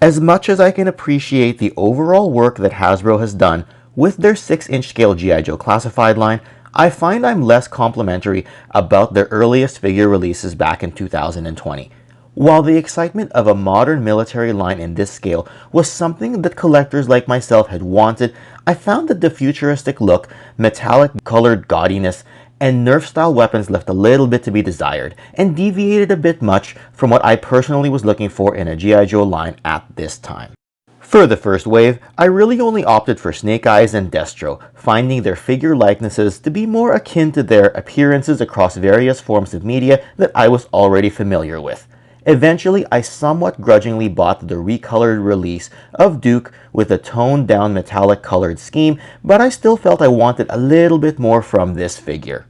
As much as I can appreciate the overall work that Hasbro has done with their 6-inch scale G.I. Joe classified line, I find I'm less complimentary about their earliest figure releases back in 2020. While the excitement of a modern military line in this scale was something that collectors like myself had wanted, I found that the futuristic look, metallic colored gaudiness, and Nerf-style weapons left a little bit to be desired, and deviated a bit much from what I personally was looking for in a G.I. Joe line at this time. For the first wave, I really only opted for Snake Eyes and Destro, finding their figure likenesses to be more akin to their appearances across various forms of media that I was already familiar with. Eventually, I somewhat grudgingly bought the recolored release of Duke with a toned-down metallic colored scheme, but I still felt I wanted a little bit more from this figure.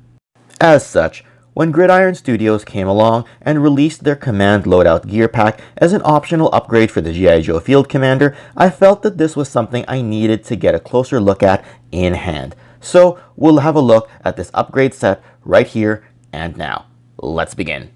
As such, when Gridiron Studios came along and released their Command Loadout Gear Pack as an optional upgrade for the G.I. Joe Field Commander, I felt that this was something I needed to get a closer look at in hand. So we'll have a look at this upgrade set right here and now. Let's begin.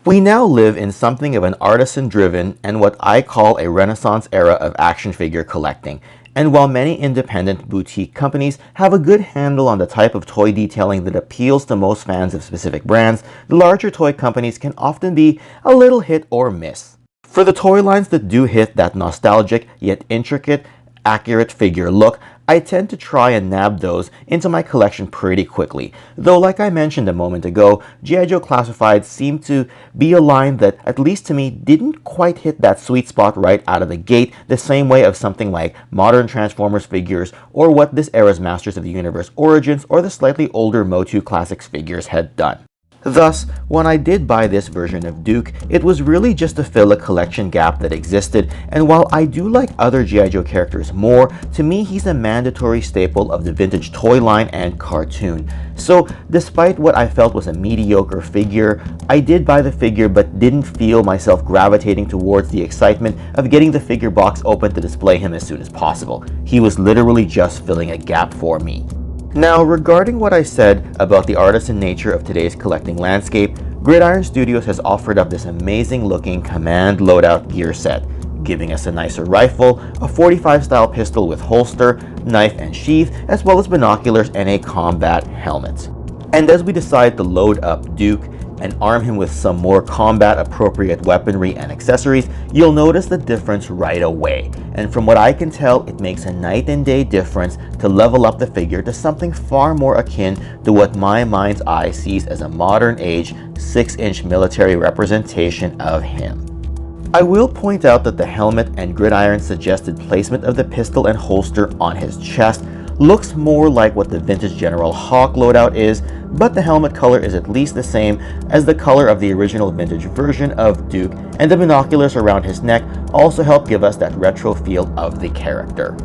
We now live in something of an artisan-driven and what I call a Renaissance era of action figure collecting. And while many independent boutique companies have a good handle on the type of toy detailing that appeals to most fans of specific brands, the larger toy companies can often be a little hit or miss. For the toy lines that do hit that nostalgic yet intricate, accurate figure look, I tend to try and nab those into my collection pretty quickly. Though like I mentioned a moment ago, G.I. Joe Classified seemed to be a line that, at least to me, didn't quite hit that sweet spot right out of the gate the same way of something like modern Transformers figures or what this era's Masters of the Universe Origins or the slightly older Motu Classics figures had done. Thus, when I did buy this version of Duke, it was really just to fill a collection gap that existed, and while I do like other G.I. Joe characters more, to me he's a mandatory staple of the vintage toy line and cartoon. So, despite what I felt was a mediocre figure, I did buy the figure but didn't feel myself gravitating towards the excitement of getting the figure box open to display him as soon as possible. He was literally just filling a gap for me. Now, regarding what I said about the artisan nature of today's collecting landscape, Gridiron Studios has offered up this amazing looking Command Loadout gear set, giving us a nicer rifle, a .45 style pistol with holster, knife and sheath, as well as binoculars and a combat helmet. And as we decide to load up Duke and arm him with some more combat appropriate weaponry and accessories, you'll notice the difference right away. And from what I can tell, it makes a night and day difference to level up the figure to something far more akin to what my mind's eye sees as a modern age 6-inch military representation of him. I will point out that the helmet and Gridiron's suggested placement of the pistol and holster on his chest looks more like what the vintage General Hawk loadout is, but the helmet color is at least the same as the color of the original vintage version of Duke, and the binoculars around his neck also help give us that retro feel of the character.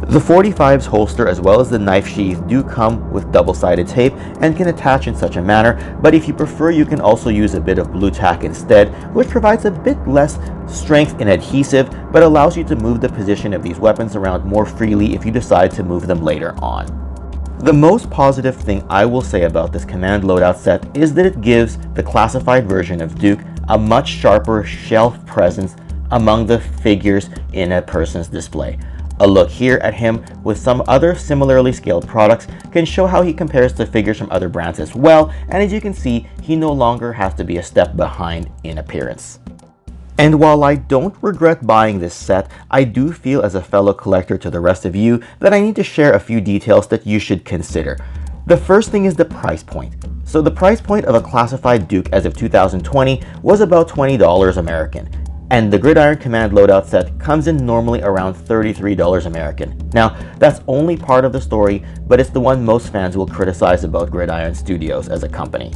The .45's holster as well as the knife sheath do come with double-sided tape and can attach in such a manner, but if you prefer you can also use a bit of blue tack instead, which provides a bit less strength in adhesive but allows you to move the position of these weapons around more freely if you decide to move them later on. The most positive thing I will say about this Command Loadout set is that it gives the classified version of Duke a much sharper shelf presence among the figures in a person's display. A look here at him with some other similarly scaled products can show how he compares to figures from other brands as well, and as you can see, he no longer has to be a step behind in appearance. And while I don't regret buying this set, I do feel as a fellow collector to the rest of you that I need to share a few details that you should consider. The first thing is the price point. So the price point of a classified Duke as of 2020 was about $20 American. And the Gridiron Command Loadout set comes in normally around $33 American. Now, that's only part of the story, but it's the one most fans will criticize about Gridiron Studios as a company.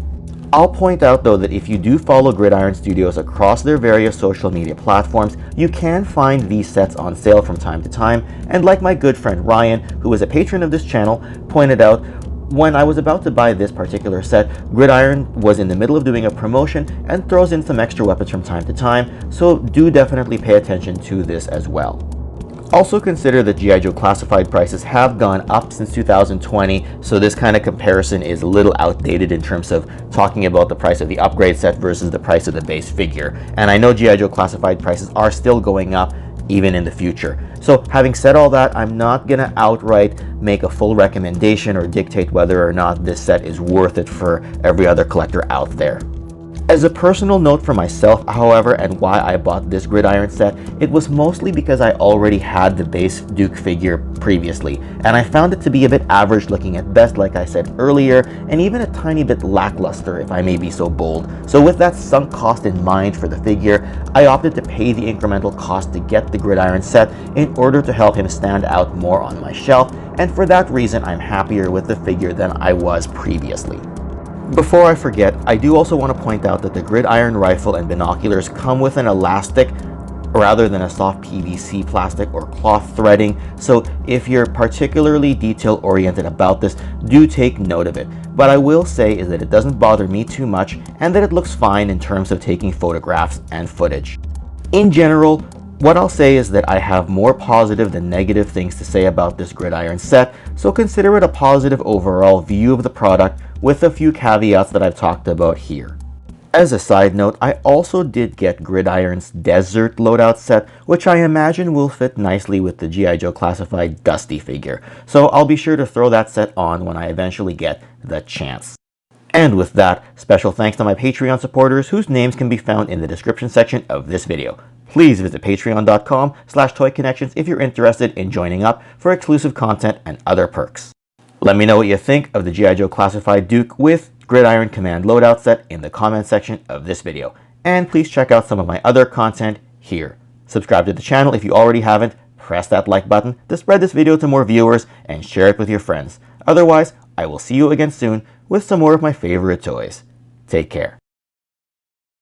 I'll point out though that if you do follow Gridiron Studios across their various social media platforms, you can find these sets on sale from time to time, and like my good friend Ryan, who is a patron of this channel, pointed out, when I was about to buy this particular set, Gridiron was in the middle of doing a promotion and throws in some extra weapons from time to time, so do definitely pay attention to this as well. Also consider that G.I. Joe classified prices have gone up since 2020, so this kind of comparison is a little outdated in terms of talking about the price of the upgrade set versus the price of the base figure. And I know G.I. Joe classified prices are still going up even in the future. So having said all that, I'm not gonna outright make a full recommendation or dictate whether or not this set is worth it for every other collector out there. As a personal note for myself, however, and why I bought this Gridiron set, it was mostly because I already had the base Duke figure previously, and I found it to be a bit average looking at best, like I said earlier, and even a tiny bit lackluster, if I may be so bold. So with that sunk cost in mind for the figure, I opted to pay the incremental cost to get the Gridiron set in order to help him stand out more on my shelf, and for that reason, I'm happier with the figure than I was previously. Before I forget, I do also want to point out that the Gridiron rifle and binoculars come with an elastic rather than a soft PVC plastic or cloth threading, so if you're particularly detail oriented about this, do take note of it. But I will say is that it doesn't bother me too much and that it looks fine in terms of taking photographs and footage. In general, what I'll say is that I have more positive than negative things to say about this Gridiron set, so consider it a positive overall view of the product with a few caveats that I've talked about here. As a side note, I also did get Gridiron's Desert loadout set, which I imagine will fit nicely with the G.I. Joe classified Dusty figure, so I'll be sure to throw that set on when I eventually get the chance. And with that, special thanks to my Patreon supporters whose names can be found in the description section of this video. Please visit patreon.com/toyconnections if you're interested in joining up for exclusive content and other perks. Let me know what you think of the G.I. Joe Classified Duke with Gridiron Command loadout set in the comment section of this video. And please check out some of my other content here. Subscribe to the channel if you already haven't, press that like button to spread this video to more viewers, and share it with your friends. Otherwise, I will see you again soon with some more of my favorite toys. Take care.